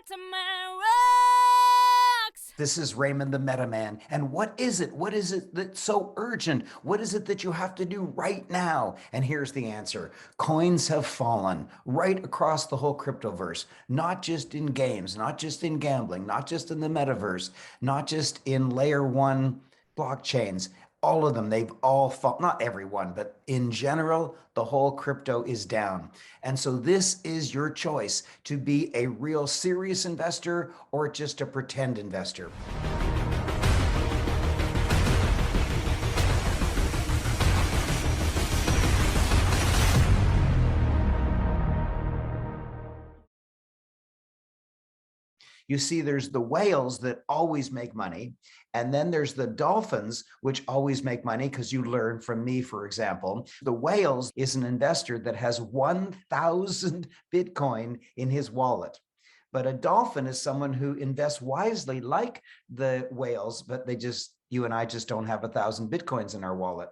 to my rocks. This is Raymond the Meta Man. And what is it? What is it that's so urgent? What is it that you have to do right now? And here's the answer. Coins have fallen right across the whole cryptoverse, not just in games, not just in gambling, not just in the metaverse, not just in layer one blockchains. All of them, they've all fallen, not everyone, but in general, the whole crypto is down. And so this is your choice to be a real serious investor or just a pretend investor. You see, there's the whales that always make money. And then there's the dolphins, which always make money because you learn from me, for example. The whales is an investor that has 1,000 Bitcoin in his wallet. But a dolphin is someone who invests wisely like the whales, but you and I just don't have 1,000 Bitcoins in our wallet.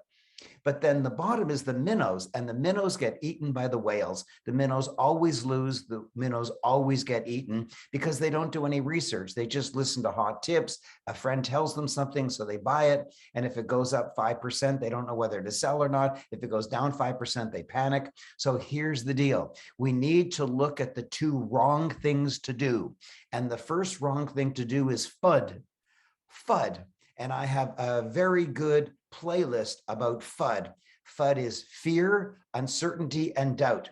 But then the bottom is the minnows, and the minnows get eaten by the whales. The minnows always lose. The minnows always get eaten because they don't do any research. They just listen to hot tips. A friend tells them something, so they buy it. And if it goes up 5%, they don't know whether to sell or not. If it goes down 5%, they panic. So here's the deal. We need to look at the two wrong things to do. And the first wrong thing to do is FUD. FUD. And I have a very good playlist about FUD. FUD is fear, uncertainty, and doubt.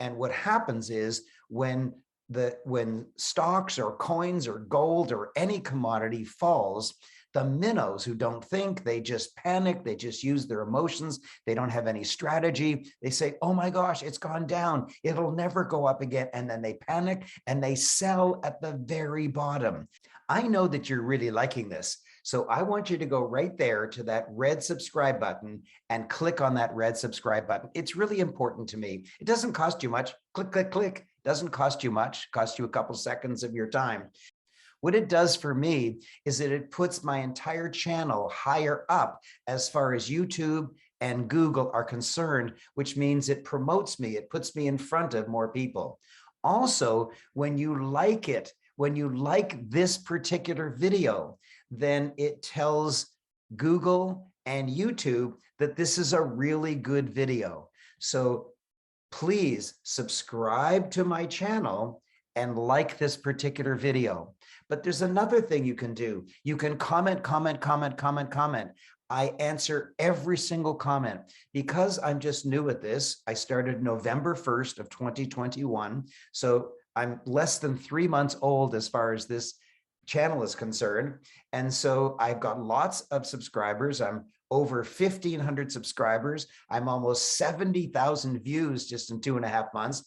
And what happens is when stocks or coins or gold or any commodity falls, the minnows who don't think, they just panic, they just use their emotions, they don't have any strategy. They say, oh my gosh, it's gone down, it'll never go up again. And then they panic and they sell at the very bottom. I know that you're really liking this. So I want you to go right there to that red subscribe button and click on that red subscribe button. It's really important to me. It doesn't cost you much. Click, click, click. Doesn't cost you much. Costs you a couple seconds of your time. What it does for me is that it puts my entire channel higher up as far as YouTube and Google are concerned, which means it promotes me. It puts me in front of more people. Also, when you like it, when you like this particular video, then it tells Google and YouTube that this is a really good video. So please subscribe to my channel and like this particular video. But there's another thing you can do. You can comment, comment, comment, comment, comment. I answer every single comment because I'm just new at this. I started November 1st of 2021. So I'm less than 3 months old as far as this channel is concerned. And so I've got lots of subscribers. I'm over 1,500 subscribers. I'm almost 70,000 views just in 2.5 months.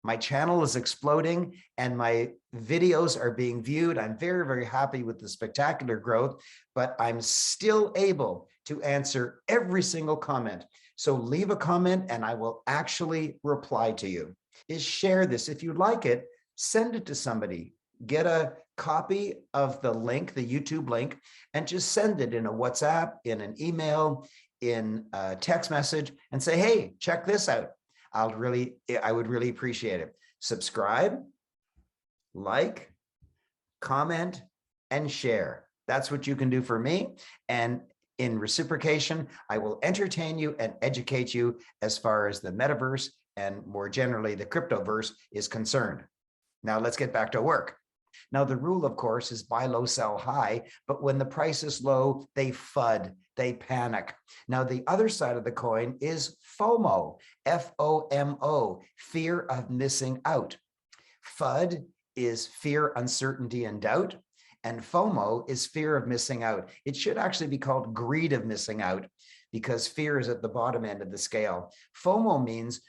My channel is exploding and my videos are being viewed. I'm very, very happy with the spectacular growth, but I'm still able to answer every single comment. So leave a comment and I will actually reply to you. Share this. If you like it, send it to somebody. Get a copy of the link, the YouTube link, and just send it in a WhatsApp, in an email, in a text message, and say, hey, check this out. I would really appreciate it. Subscribe, like, comment, and share. That's what you can do for me. And in reciprocation, I will entertain you and educate you as far as the metaverse and more generally the cryptoverse is concerned. Now let's get back to work. Now, the rule, of course, is buy low, sell high, but when the price is low, they FUD, they panic. Now, the other side of the coin is FOMO, F-O-M-O, fear of missing out. FUD is fear, uncertainty, and doubt, and FOMO is fear of missing out. It should actually be called greed of missing out because fear is at the bottom end of the scale. FOMO means,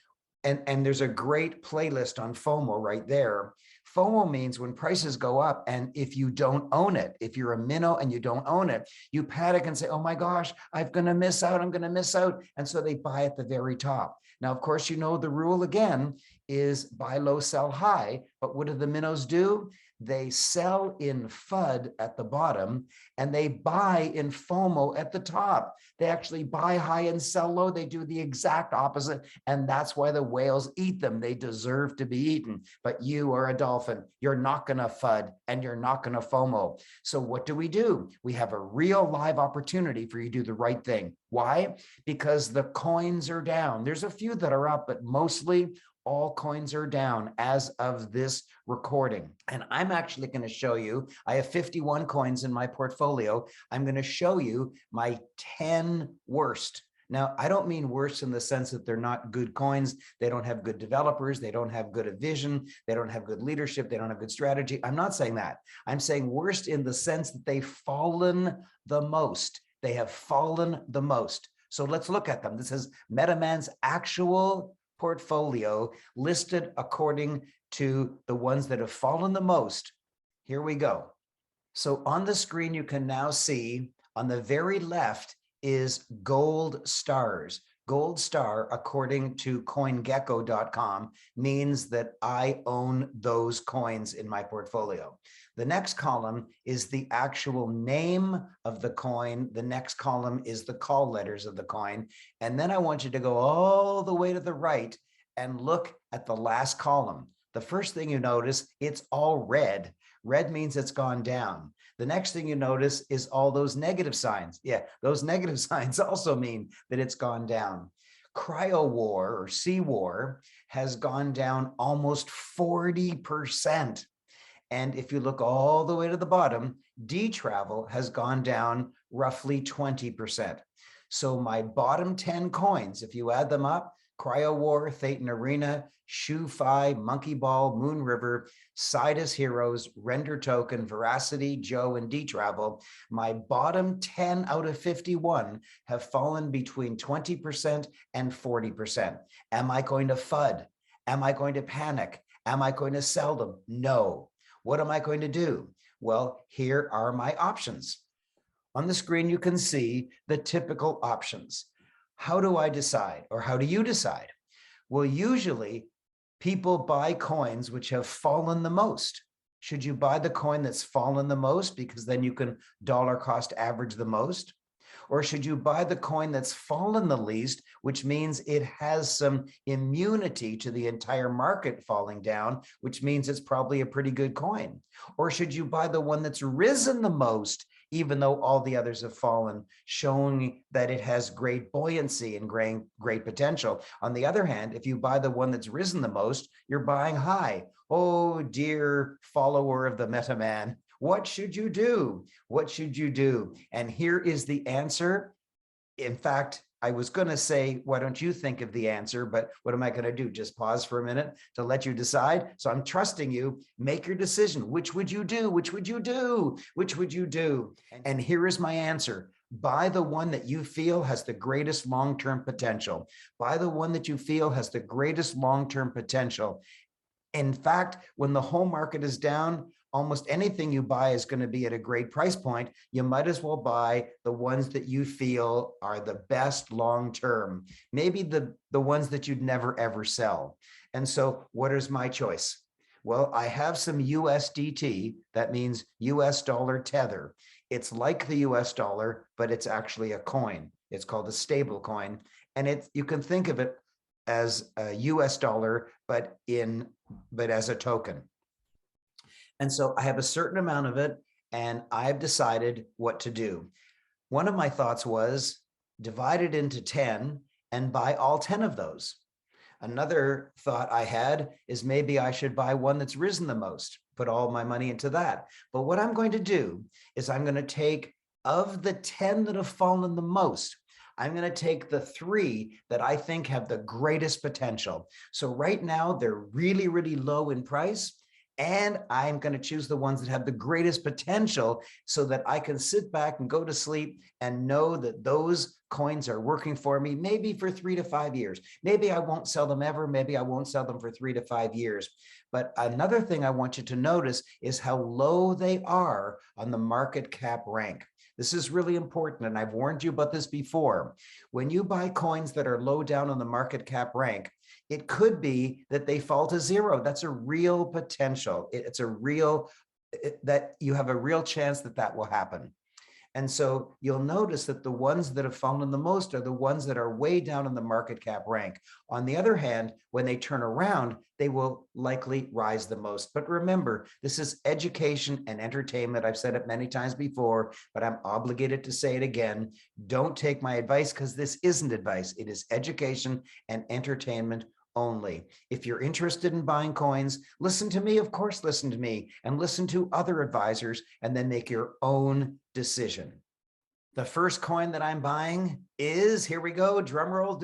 and there's a great playlist on FOMO right there. FOMO means when prices go up and if you don't own it, if you're a minnow and you don't own it, you panic and say, oh my gosh, I'm going to miss out. I'm going to miss out. And so they buy at the very top. Now, of course, you know the rule again, is buy low, sell high. But what do the minnows do? They sell in FUD at the bottom and they buy in FOMO at the top. They actually buy high and sell low. They do the exact opposite. And that's why the whales eat them. They deserve to be eaten. But you are a dolphin. You're not going to FUD and you're not going to FOMO. So what do? We have a real live opportunity for you to do the right thing. Why? Because the coins are down. There's a few that are up, but mostly all coins are down as of this recording. And I'm actually going to show you, I have 51 coins in my portfolio. I'm going to show you my 10 worst. Now, I don't mean worse in the sense that they're not good coins. They don't have good developers. They don't have good vision. They don't have good leadership. They don't have good strategy. I'm not saying that. I'm saying worst in the sense that they've fallen the most. They have fallen the most. So let's look at them. This is MetaMan's actual portfolio listed according to the ones that have fallen the most. Here we go. So on the screen, you can now see on the very left is gold stars. Gold star, according to coingecko.com, means that I own those coins in my portfolio. The next column is the actual name of the coin. The next column is the call letters of the coin. And then I want you to go all the way to the right and look at the last column. The first thing you notice, it's all red. Red means it's gone down. The next thing you notice is all those negative signs. Yeah, those negative signs also mean that it's gone down. Cryo war or cwar has gone down almost 40%. And if you look all the way to the bottom, dtravel has gone down roughly 20%. So my bottom 10 coins, if you add them up, Cryo War, Thetan Arena, Shoe-Fi, Monkey Ball, Moonriver, Sidus Heroes, Render Token, Veracity, Joe, and dtravel, my bottom 10 out of 51 have fallen between 20% and 40%. Am I going to FUD? Am I going to panic? Am I going to sell them? No. What am I going to do? Well, here are my options. On the screen, you can see the typical options. How do I decide, or how do you decide? Well, usually people buy coins which have fallen the most. Should you buy the coin that's fallen the most because then you can dollar cost average the most? Or should you buy the coin that's fallen the least, which means it has some immunity to the entire market falling down, which means it's probably a pretty good coin? Or should you buy the one that's risen the most, even though all the others have fallen, showing that it has great buoyancy and great potential? On the other hand, if you buy the one that's risen the most, you're buying high. Oh, dear follower of the MetaMan, what should you do? What should you do? And here is the answer. In fact, I was going to say, why don't you think of the answer? But what am I going to do? Just pause for a minute to let you decide. So I'm trusting you. Make your decision. Which would you do? Which would you do? Which would you do? And here is my answer. Buy the one that you feel has the greatest long-term potential. Buy the one that you feel has the greatest long-term potential. In fact, when the whole market is down, almost anything you buy is going to be at a great price point. You might as well buy the ones that you feel are the best long-term, maybe the ones that you'd never ever sell. And so what is my choice? Well, I have some USDT, that means US dollar tether. It's like the US dollar, but it's actually a coin. It's called a stable coin. And you can think of it as a US dollar, but as a token. And so I have a certain amount of it, and I've decided what to do. One of my thoughts was divide it into 10 and buy all 10 of those. Another thought I had is maybe I should buy one that's risen the most, put all my money into that. But what I'm going to do is I'm going to take, of the 10 that have fallen the most, I'm going to take the 3 that I think have the greatest potential. So right now they're really, really low in price. And I'm going to choose the ones that have the greatest potential so that I can sit back and go to sleep and know that those coins are working for me, maybe for 3 to 5 years. Maybe I won't sell them ever. Maybe I won't sell them for 3 to 5 years. But another thing I want you to notice is how low they are on the market cap rank. This is really important, and I've warned you about this before. When you buy coins that are low down on the market cap rank, It could be that they fall to zero. That's a real potential. It's a real, that you have a real chance that that will happen. And so you'll notice that the ones that have fallen the most are the ones that are way down in the market cap rank. On the other hand, when they turn around, they will likely rise the most. But remember, this is education and entertainment. I've said it many times before, but I'm obligated to say it again. Don't take my advice, because this isn't advice. It is education and entertainment only. If you're interested in buying coins, listen to me, of course, listen to me, and listen to other advisors, and then make your own decision. The first coin that I'm buying is, here we go, drum roll,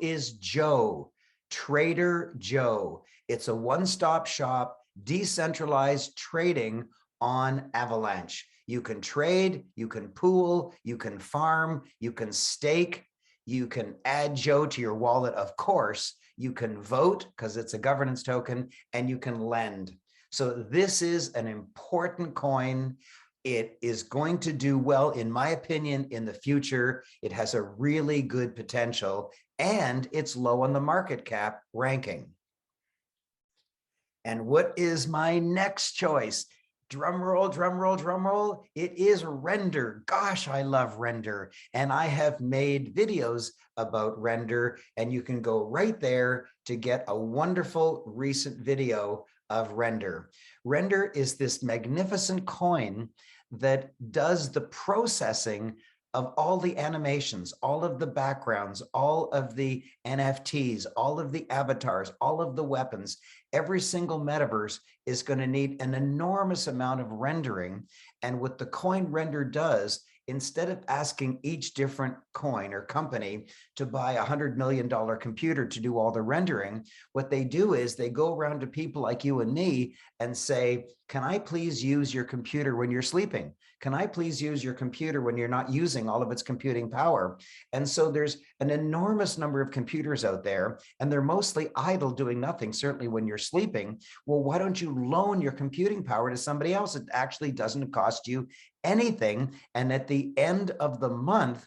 is Joe, Trader Joe. It's a one-stop shop, decentralized trading on Avalanche. You can trade, you can pool, you can farm, you can stake, you can add Joe to your wallet, of course. You can vote because it's a governance token, and you can lend. So this is an important coin. It is going to do well, in my opinion, in the future. It has a really good potential, and it's low on the market cap ranking. And what is my next choice? Drum roll, drum roll, drum roll. It is rndr. Gosh, I love rndr. And I have made videos about rndr, and you can go right there to get a wonderful recent video of rndr. Rndr is this magnificent coin that does the processing of all the animations, all of the backgrounds, all of the NFTs, all of the avatars, all of the weapons. Every single metaverse is going to need an enormous amount of rendering. And what the coin rndr does, instead of asking each different coin or company to buy $100 million computer to do all the rendering, what they do is they go around to people like you and me and say, can I please use your computer when you're sleeping? Can I please use your computer when you're not using all of its computing power? And so there's an enormous number of computers out there, and they're mostly idle doing nothing, certainly when you're sleeping. Well, why don't you loan your computing power to somebody else? It actually doesn't cost you anything. And at the end of the month,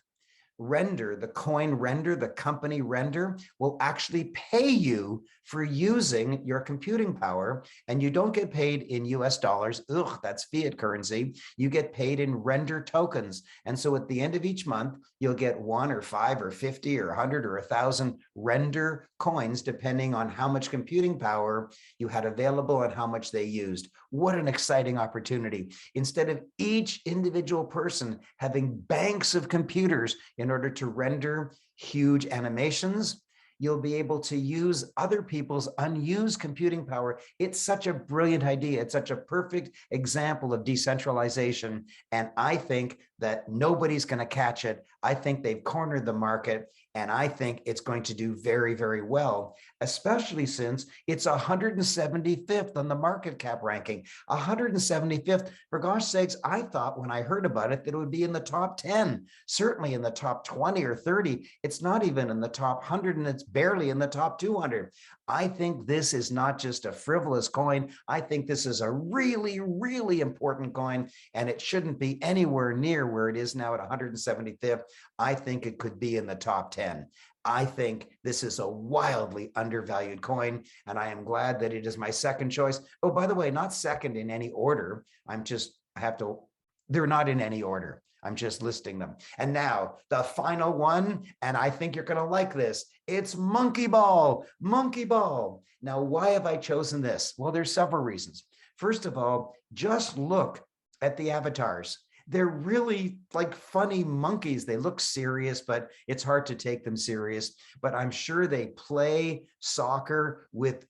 rndr, the coin rndr, the company rndr, will actually pay you for using your computing power, and you don't get paid in US dollars. Ugh, that's fiat currency. You get paid in rndr tokens. And so at the end of each month, you'll get 1 or 5 or 50 or 100 or 1,000 rndr coins, depending on how much computing power you had available and how much they used. What an exciting opportunity. Instead of each individual person having banks of computers in order to render huge animations, you'll be able to use other people's unused computing power. It's such a brilliant idea. It's such a perfect example of decentralization. And I think that nobody's going to catch it. I think they've cornered the market, and I think it's going to do very, very well, especially since it's 175th on the market cap ranking. 175th, for gosh sakes, I thought when I heard about it that it would be in the top 10, certainly in the top 20 or 30. It's not even in the top 100, and it's barely in the top 200. I think this is not just a frivolous coin. I think this is a really, really important coin, and it shouldn't be anywhere near where it is now at 175th. I think it could be in the top 10. I think this is a wildly undervalued coin, and I am glad that it is my second choice. Oh, by the way, not second in any order. They're not in any order. I'm just listing them. And now the final one, and I think you're going to like this. It's Monkey Ball. Monkey Ball. Now, why have I chosen this? Well, there's several reasons. First of all, just look at the avatars. They're really like funny monkeys. They look serious, but it's hard to take them serious. But I'm sure they play soccer with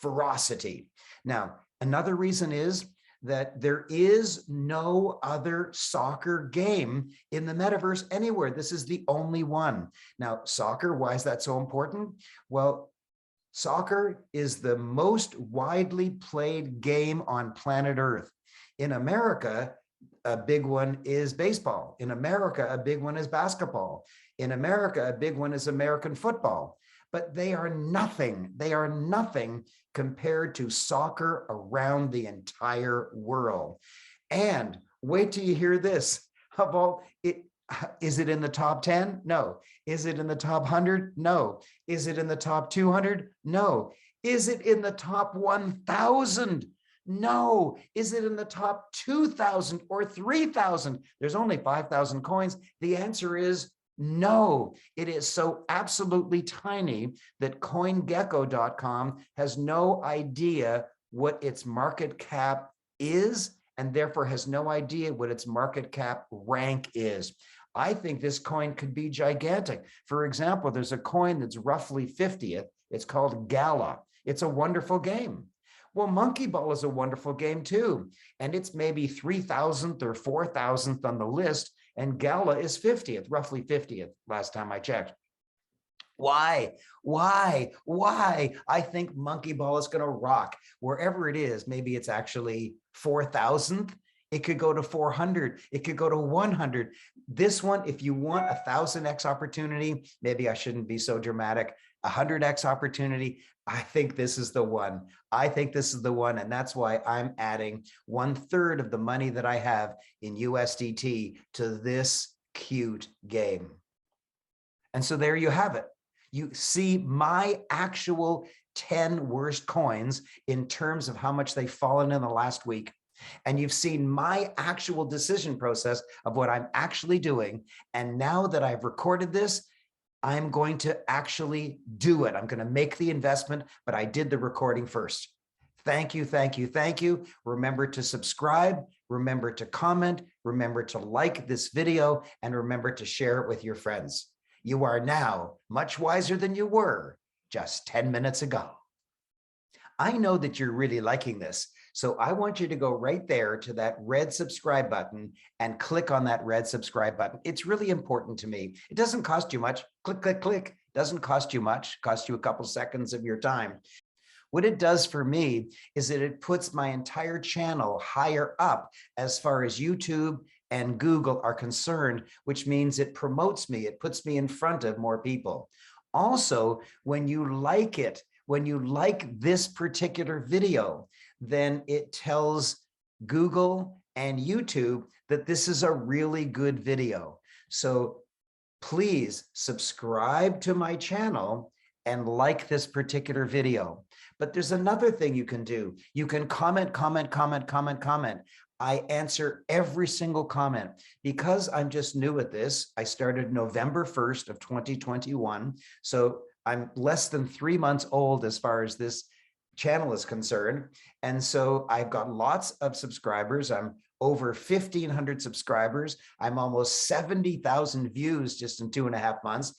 ferocity. Now, another reason is that there is no other soccer game in the metaverse anywhere. This is the only one. Now, soccer, why is that so important? Well, soccer is the most widely played game on planet Earth. In America, a big one is baseball. In America, a big one is basketball. In America, a big one is American football. But they are nothing. They are nothing compared to soccer around the entire world. And wait till you hear this. Is it in the top 10? No. Is it in the top 100? No. Is it in the top 200? No. Is it in the top 1,000? No. Is it in the top 2,000 or 3,000? There's only 5,000 coins. The answer is no. It is so absolutely tiny that coingecko.com has no idea what its market cap is, and therefore has no idea what its market cap rank is. I think this coin could be gigantic. For example, there's a coin that's roughly 50th. It's called Gala. It's a wonderful game. Well, Monkey Ball is a wonderful game too. And it's maybe 3,000th or 4,000th on the list. And Gala is 50th, roughly 50th, last time I checked. Why? I think Monkey Ball is going to rock wherever it is. Maybe it's actually 4,000th. It could go to 400. It could go to 100. This one, if you want a 1,000x opportunity, maybe I shouldn't be so dramatic, 100x opportunity, I think this is the one. I think this is the one. And that's why I'm adding 1/3 of the money that I have in USDT to this cute game. And so there you have it. You see my actual 10 worst coins in terms of how much they've fallen in the last week. And you've seen my actual decision process of what I'm actually doing. And now that I've recorded this, I'm going to actually do it. I'm going to make the investment, but I did the recording first. Thank you, thank you, thank you. Remember to subscribe, remember to comment, remember to like this video, and remember to share it with your friends. You are now much wiser than you were just 10 minutes ago. I know that you're really liking this, so I want you to go right there to that red subscribe button and click on that red subscribe button. It's really important to me. It doesn't cost you much. Click, click, click. Doesn't cost you much. Costs you a couple seconds of your time. What it does for me is that it puts my entire channel higher up as far as YouTube and Google are concerned, which means it promotes me. It puts me in front of more people. Also, when you like it, when you like this particular video, then it tells Google and YouTube that this is a really good video. So please subscribe to my channel and like this particular video. But there's another thing you can do. You can comment. I answer every single comment. Because I'm just new at this, I started November 1st of 2021. So I'm less than 3 months old as far as this channel is concerned. And so I've got lots of subscribers. I'm over 1,500 subscribers. I'm almost 70,000 views just in 2.5 months.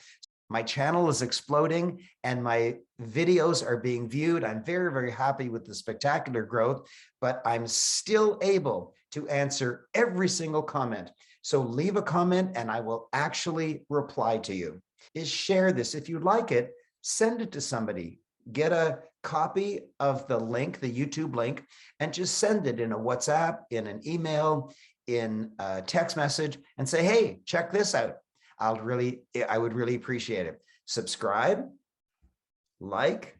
My channel is exploding and my videos are being viewed. I'm very, very happy with the spectacular growth, but I'm still able to answer every single comment. So leave a comment and I will actually reply to you. Share this. If you like it, send it to somebody. Get a copy of the link, the YouTube link, and just send it in a WhatsApp, in an email, in a text message, and say, hey, check this out. I would really appreciate it. Subscribe, like,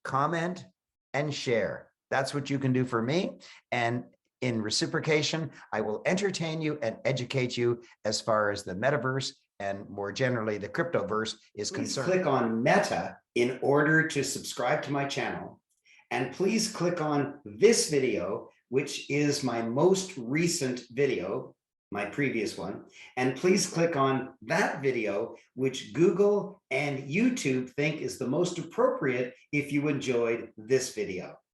comment, and share. That's what you can do for me. And in reciprocation, I will entertain you and educate you as far as the metaverse and more generally the cryptoverse is concerned. Please click on Meta in order to subscribe to my channel. And please click on this video, which is my most recent video, my previous one. And please click on that video, which Google and YouTube think is the most appropriate if you enjoyed this video.